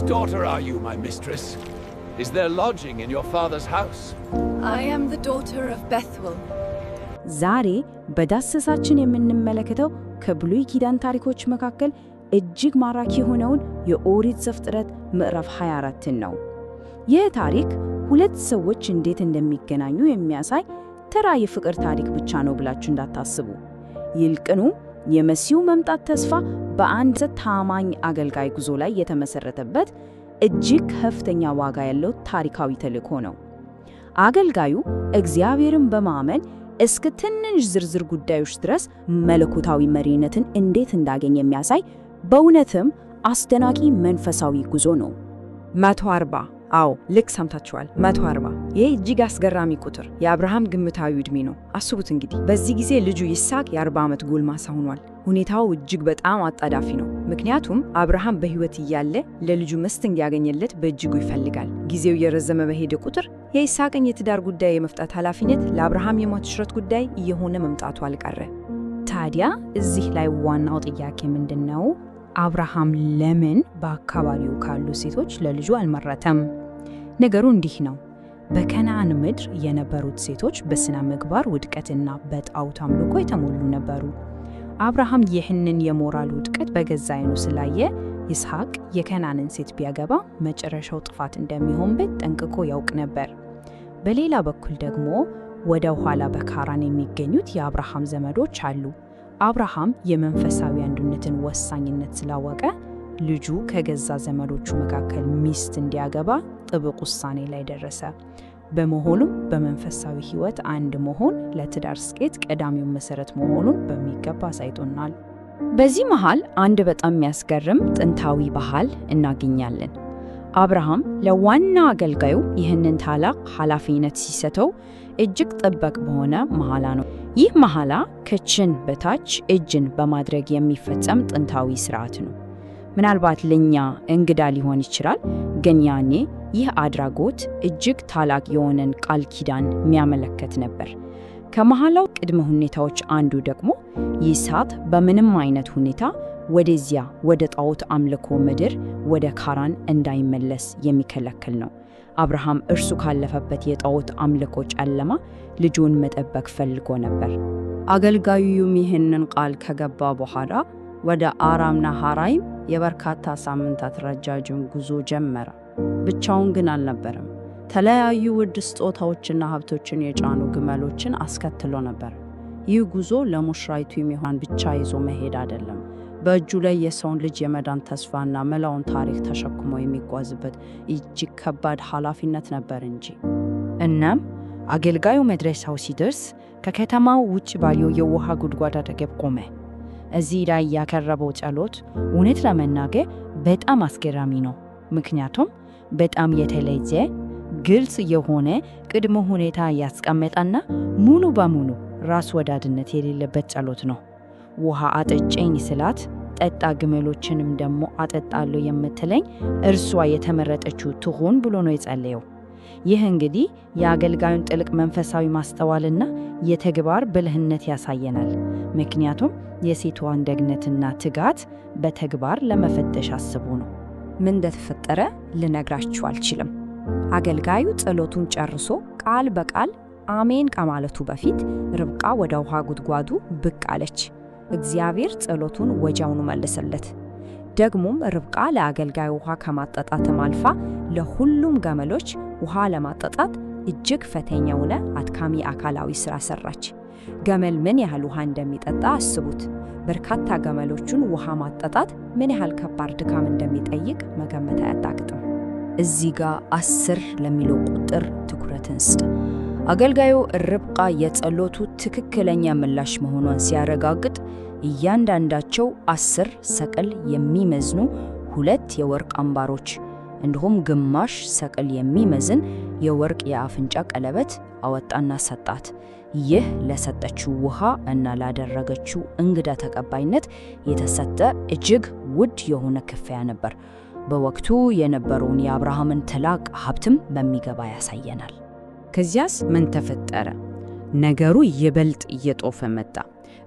daughter are you, my mistress? Is there lodging in your father's house? I am the daughter of Bethuel. ዛሬ በዳሰሳችን የምንመለከተው ከብሉይ ኪዳን ታሪኮች መካከል እጅግ ማራኪ የሆነውን የኦሪት ዘፍጥረት ምዕራፍ 24 ነው። ይህ ታሪክ ሁለት ሰዎች እንዴት እንደሚገናኙ የሚያሳይ ተራ የፍቅር ታሪክ ብቻ ነው ብላችሁ እንዳታስቡ። ይልቁኑ የመሲሁ መምጣት ተስፋ በአንድ ታማኝ አገልጋይ ጉዞ ላይ የተመሰረተበት እጅግ ከፍተኛ ዋጋ ያለው ታሪካዊ ተልእኮ ነው። አገልጋዩ እግዚአብሔርን በማመን እስከ ትንሽ ዝርዝር ጉዳዮች ድረስ መለኮታዊ መሪነትን እንዴት እንዳገኘ የሚያሳይ በእውነትም አስደናቂ መንፈሳዊ ጉዞ ነው። 140 አዎ ልክ ሰምታችኋል። 140 ይህ እጅግ አስገራሚ ቁጥር የአብርሃም ግምታዊ ዕድሜ ነው። አስቡት እንግዲህ በዚህ ጊዜ ልጁ ይስሐቅ የ40 ዓመት ጎልማሳ ሆኗል። ሁኔታው እጅግ በጣም አጣዳፊ ነው። ምክንያቱም አብርሃም በሕይወት እያለ ለልጁ ሚስት እንዲያገኝለት በእጅጉ ይፈልጋል። ጊዜው የረዘመ በሄደ ቁጥር የይስሐቅን የትዳር ጉዳይ የመፍታት ኃላፊነት ለአብርሃም የሞት ሽረት ጉዳይ እየሆነ መምጣቱ አልቀረ። ታዲያ እዚህ ላይ ዋናው ጥያቄ ምንድነው? አብርሃም ለምን በአካባቢው ካሉ ሴቶች ለልጁ አልመረጠም? ነገሩ እንዲህ ነው። በከነዓን ምድር የነበሩት ሴቶች በስነ ምግባር ውድቀትና በጣዖት አምልኮ የተሞሉ ነበሩ። አብርሃም ይህንን የሞራል ውድቀት በገዛ ዓይኑ ስላየ ይስሐቅ የከነዓንን ሴት ቢያገባ መጨረሻው ጥፋት እንደሚሆንበት ጠንቅቆ ያውቅ ነበር። በሌላ በኩል ደግሞ ወደ ኋላ በካራን የሚገኙት የአብርሃም ዘመዶች አሉ። አብርሃም የመንፈሳዊ አንድነትን ወሳኝነት ስላወቀ ልጁ ከገዛ ዘመዶቹ መካከል ሚስት እንዲያገባ ጥብቅ ውሳኔ ላይ ደረሰ። በመሆኑም በመንፈሳዊ ሕይወት አንድ መሆን ለትዳር ስኬት ቀዳሚው መሰረት መሆኑን በሚገባ አሳይቶናል። በዚህ መሃል አንድ በጣም የሚያስገርም ጥንታዊ ባህል እናገኛለን። አብርሃም ለዋና አገልጋዩ ይህንን ታላቅ ኃላፊነት ሲሰጠው እጅግ ጥብቅ በሆነ መሐላ ነው። ይህ መሐላ ከጭን በታች እጅን በማድረግ የሚፈጸም ጥንታዊ ሥርዓት ነው። ምናልባት ለኛ እንግዳ ሊሆን ይችላል፣ ግን ያኔ ይህ አድራጎት እጅግ ታላቅ የሆነን ቃል ኪዳን የሚያመለክት ነበር። ከመሐላው ቅድመ ሁኔታዎች አንዱ ደግሞ ይስሐቅ በምንም አይነት ሁኔታ ወደዚያ ወደ ጣዖት አምልኮ ምድር ወደ ካራን እንዳይመለስ የሚከለክል ነው። አብርሃም እርሱ ካለፈበት የጣዖት አምልኮ ጨለማ ልጁን መጠበቅ ፈልጎ ነበር። አገልጋዩም ይህንን ቃል ከገባ በኋላ ወደ አራምና ሐራይም የበርካታ ሳምንታት ረጃጅም ጉዞ ጀመረ። ብቻውን ግን አልነበረም። ተለያዩ ውድ ስጦታዎችና ሀብቶችን የጫኑ ግመሎችን አስከትሎ ነበር። ይህ ጉዞ ለሙሽራይቱ የሚሆን ብቻ ይዞ መሄድ አይደለም። በእጁ ላይ የሰውን ልጅ የመዳን ተስፋና መላውን ታሪክ ተሸክሞ የሚጓዝበት እጅግ ከባድ ኃላፊነት ነበር እንጂ። እናም አገልጋዩ መድረሻው ሲደርስ ከከተማው ውጭ ባለው የውሃ ጉድጓድ አጠገብ ቆመ። እዚህ ላይ ያቀረበው ጸሎት እውነት ለመናገር በጣም አስገራሚ ነው። ምክንያቱም በጣም የተለየ ግልጽ የሆነ ቅድመ ሁኔታ ያስቀመጠና ሙሉ በሙሉ ራስ ወዳድነት የሌለበት ጸሎት ነው። ውሃ አጠጨኝ ስላት ጠጣ፣ ግመሎችንም ደግሞ አጠጣለሁ የምትለኝ እርሷ የተመረጠችው ትሁን ብሎ ነው የጸለየው። ይህ እንግዲህ የአገልጋዩን ጥልቅ መንፈሳዊ ማስተዋልና የተግባር ብልህነት ያሳየናል። ምክንያቱም የሴቷን ደግነትና ትጋት በተግባር ለመፈተሽ አስቡ ነው። ምን እንደተፈጠረ ልነግራችሁ አልችልም። አገልጋዩ ጸሎቱን ጨርሶ ቃል በቃል አሜን ከማለቱ በፊት ርብቃ ወደ ውሃ ጉድጓዱ ብቅ አለች። እግዚአብሔር ጸሎቱን ወዲያውኑ መለሰለት። ደግሞም ርብቃ ለአገልጋዩ ውሃ ከማጠጣትም አልፋ ለሁሉም ገመሎች ውሃ ለማጠጣት እጅግ ፈተኛውና አድካሚ አካላዊ ሥራ ሰራች። ገመል ምን ያህል ውሃ እንደሚጠጣ አስቡት። በርካታ ገመሎቹን ውሃ ማጠጣት ምን ያህል ከባድ ድካም እንደሚጠይቅ መገመት አያዳግትም። እዚህ ጋር 10 ለሚለው ቁጥር ትኩረትን ስጥ። አገልጋዩ ርብቃ የጸሎቱ ትክክለኛ ምላሽ መሆኗን ሲያረጋግጥ እያንዳንዳቸው 10 ሰቅል የሚመዝኑ 2 የወርቅ አምባሮች እንዲሁም ግማሽ ሰቅል የሚመዝን የወርቅ የአፍንጫ ቀለበት አወጣና ሰጣት። ይህ ለሰጠችው ውሃ እና ላደረገችው እንግዳ ተቀባይነት የተሰጠ እጅግ ውድ የሆነ ክፍያ ነበር። በወቅቱ የነበረውን የአብርሃምን ታላቅ ሀብትም በሚገባ ያሳየናል። ከዚያስ ምን ተፈጠረ? ነገሩ ይበልጥ እየጦፈ መጣ።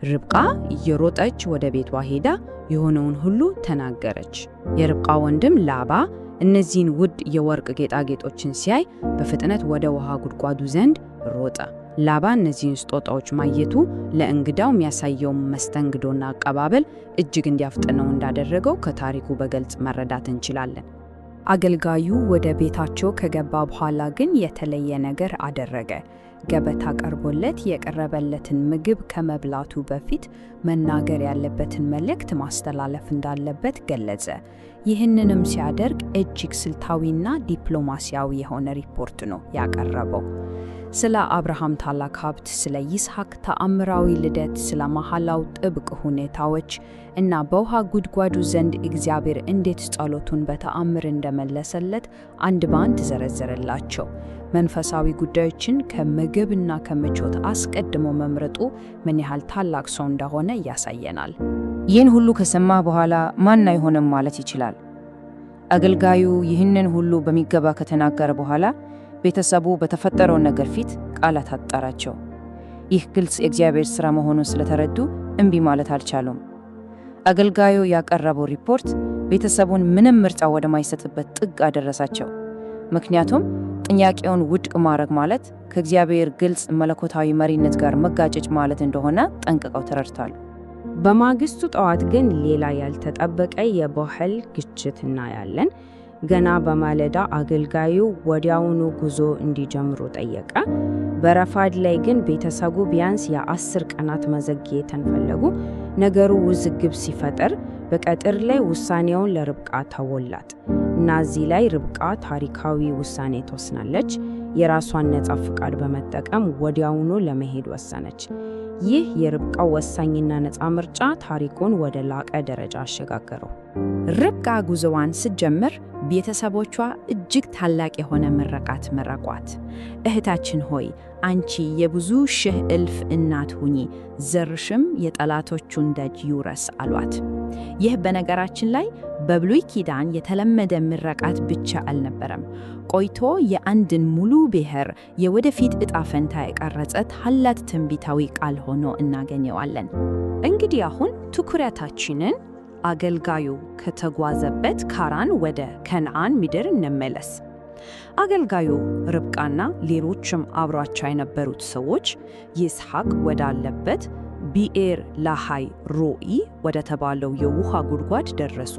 ርብቃ እየሮጠች ወደ ቤቷ ሄዳ የሆነውን ሁሉ ተናገረች። የርብቃ ወንድም ላባ እነዚህን ውድ የወርቅ ጌጣጌጦችን ሲያይ በፍጥነት ወደ ውሃ ጉድጓዱ ዘንድ ሮጠ። ላባ እነዚህን ስጦታዎች ማየቱ ለእንግዳው የሚያሳየው መስተንግዶና አቀባበል እጅግ እንዲያፍጥነው እንዳደረገው ከታሪኩ በግልጽ መረዳት እንችላለን። አገልጋዩ ወደ ቤታቸው ከገባ በኋላ ግን የተለየ ነገር አደረገ። ገበታ ቀርቦለት የቀረበለትን ምግብ ከመብላቱ በፊት መናገር ያለበትን መልእክት ማስተላለፍ እንዳለበት ገለጸ። ይህንንም ሲያደርግ እጅግ ስልታዊና ዲፕሎማሲያዊ የሆነ ሪፖርት ነው ያቀረበው። ስለ አብርሃም ታላቅ ሀብት፣ ስለ ይስሐቅ ተአምራዊ ልደት፣ ስለ መሐላው ጥብቅ ሁኔታዎች እና በውሃ ጉድጓዱ ዘንድ እግዚአብሔር እንዴት ጸሎቱን በተአምር እንደመለሰለት አንድ በአንድ ዘረዘረላቸው። መንፈሳዊ ጉዳዮችን ከምግብና ከምቾት አስቀድሞ መምረጡ ምን ያህል ታላቅ ሰው እንደሆነ ያሳየናል። ይህን ሁሉ ከሰማ በኋላ ማን አይሆንም ማለት ይችላል? አገልጋዩ ይህንን ሁሉ በሚገባ ከተናገረ በኋላ ቤተሰቡ በተፈጠረው ነገር ፊት ቃላት አጣራቸው። ይህ ግልጽ የእግዚአብሔር ሥራ መሆኑን ስለተረዱ እምቢ ማለት አልቻሉም። አገልጋዩ ያቀረበው ሪፖርት ቤተሰቡን ምንም ምርጫ ወደማይሰጥበት ጥግ አደረሳቸው። ምክንያቱም ጥያቄውን ውድቅ ማድረግ ማለት ከእግዚአብሔር ግልጽ መለኮታዊ መሪነት ጋር መጋጨት ማለት እንደሆነ ጠንቅቀው ተረድተዋል። በማግስቱ ጠዋት ግን ሌላ ያልተጠበቀ የባህል ግጭት እናያለን። ገና በማለዳ አገልጋዩ ወዲያውኑ ጉዞ እንዲጀምሩ ጠየቀ። በረፋድ ላይ ግን ቤተሰቡ ቢያንስ የ10 ቀናት መዘግየትን ፈለጉ። ነገሩ ውዝግብ ሲፈጠር በቀጥር ላይ ውሳኔውን ለርብቃ ተወላት እና እዚህ ላይ ርብቃ ታሪካዊ ውሳኔ ትወስናለች። የራሷን ነጻ ፍቃድ በመጠቀም ወዲያውኑ ለመሄድ ወሰነች። ይህ የርብቃ ወሳኝና ነጻ ምርጫ ታሪኩን ወደ ላቀ ደረጃ አሸጋገረው። ርብቃ ጉዞዋን ስትጀምር ቤተሰቦቿ እጅግ ታላቅ የሆነ ምርቃት መረቋት። እህታችን ሆይ አንቺ የብዙ ሺህ እልፍ እናት ሁኚ፣ ዘርሽም የጠላቶቹን ደጅ ይውረስ አሏት። ይህ በነገራችን ላይ በብሉይ ኪዳን የተለመደ ምርቃት ብቻ አልነበረም። ቆይቶ የአንድን ሙሉ ብሔር የወደፊት ዕጣ ፈንታ የቀረጸ ታላቅ ትንቢታዊ ቃል ሆኖ እናገኘዋለን። እንግዲህ አሁን ትኩረታችንን አገልጋዩ ከተጓዘበት ካራን ወደ ከነዓን ምድር እንመለስ። አገልጋዩ ርብቃና ሌሎችም አብሯቸው የነበሩት ሰዎች ይስሐቅ ወዳለበት ቢኤር ላሃይ ሮኢ ወደ ተባለው የውሃ ጉድጓድ ደረሱ።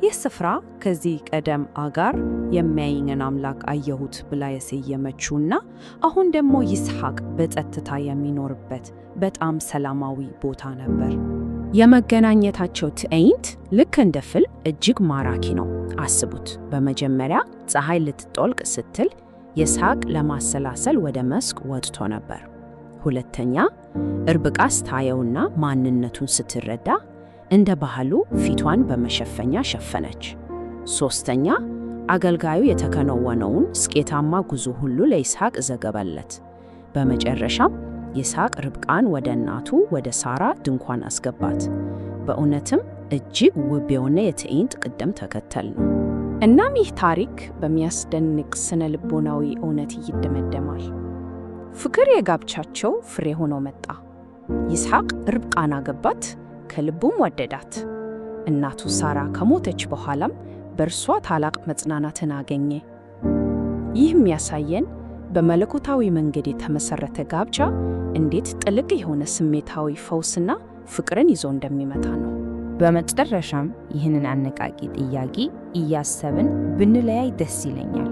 ይህ ስፍራ ከዚህ ቀደም አጋር የሚያየኝን አምላክ አየሁት ብላ የሰየመችውና አሁን ደግሞ ይስሐቅ በጸጥታ የሚኖርበት በጣም ሰላማዊ ቦታ ነበር። የመገናኘታቸው ትዕይንት ልክ እንደ ፊልም እጅግ ማራኪ ነው። አስቡት። በመጀመሪያ ፀሐይ ልትጠልቅ ስትል ይስሐቅ ለማሰላሰል ወደ መስክ ወጥቶ ነበር። ሁለተኛ ርብቃ ስታየውና ማንነቱን ስትረዳ እንደ ባህሉ ፊቷን በመሸፈኛ ሸፈነች። ሶስተኛ አገልጋዩ የተከናወነውን ስኬታማ ጉዞ ሁሉ ለይስሐቅ ዘገበለት። በመጨረሻም ይስሐቅ ርብቃን ወደ እናቱ ወደ ሳራ ድንኳን አስገባት። በእውነትም እጅግ ውብ የሆነ የትዕይንት ቅደም ተከተል ነው። እናም ይህ ታሪክ በሚያስደንቅ ስነ ልቦናዊ እውነት ይደመደማል። ፍቅር የጋብቻቸው ፍሬ ሆኖ መጣ። ይስሐቅ ርብቃን አገባት፣ ከልቡም ወደዳት። እናቱ ሳራ ከሞተች በኋላም በእርሷ ታላቅ መጽናናትን አገኘ። ይህ የሚያሳየን በመለኮታዊ መንገድ የተመሰረተ ጋብቻ እንዴት ጥልቅ የሆነ ስሜታዊ ፈውስና ፍቅርን ይዞ እንደሚመጣ ነው። በመጨረሻም ይህንን አነቃቂ ጥያቄ እያሰብን ብንለያይ ደስ ይለኛል።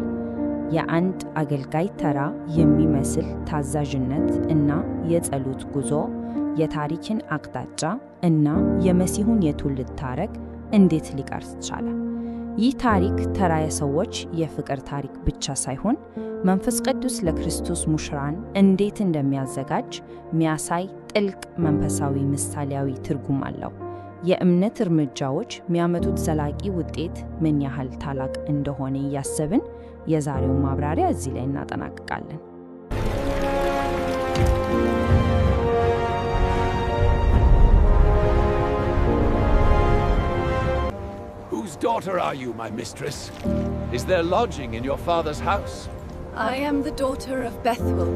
የአንድ አገልጋይ ተራ የሚመስል ታዛዥነት እና የጸሎት ጉዞ የታሪክን አቅጣጫ እና የመሲሁን የትውልድ ታሪክ እንዴት ሊቀርጽ ቻለ? ይህ ታሪክ ተራ የሰዎች የፍቅር ታሪክ ብቻ ሳይሆን መንፈስ ቅዱስ ለክርስቶስ ሙሽራን እንዴት እንደሚያዘጋጅ ሚያሳይ ጥልቅ መንፈሳዊ ምሳሌያዊ ትርጉም አለው። የእምነት እርምጃዎች የሚያመጡት ዘላቂ ውጤት ምን ያህል ታላቅ እንደሆነ እያሰብን የዛሬውን ማብራሪያ እዚህ ላይ እናጠናቅቃለን። Whose daughter are you, my mistress? Is there lodging in your father's house? I am the daughter of Bethuel,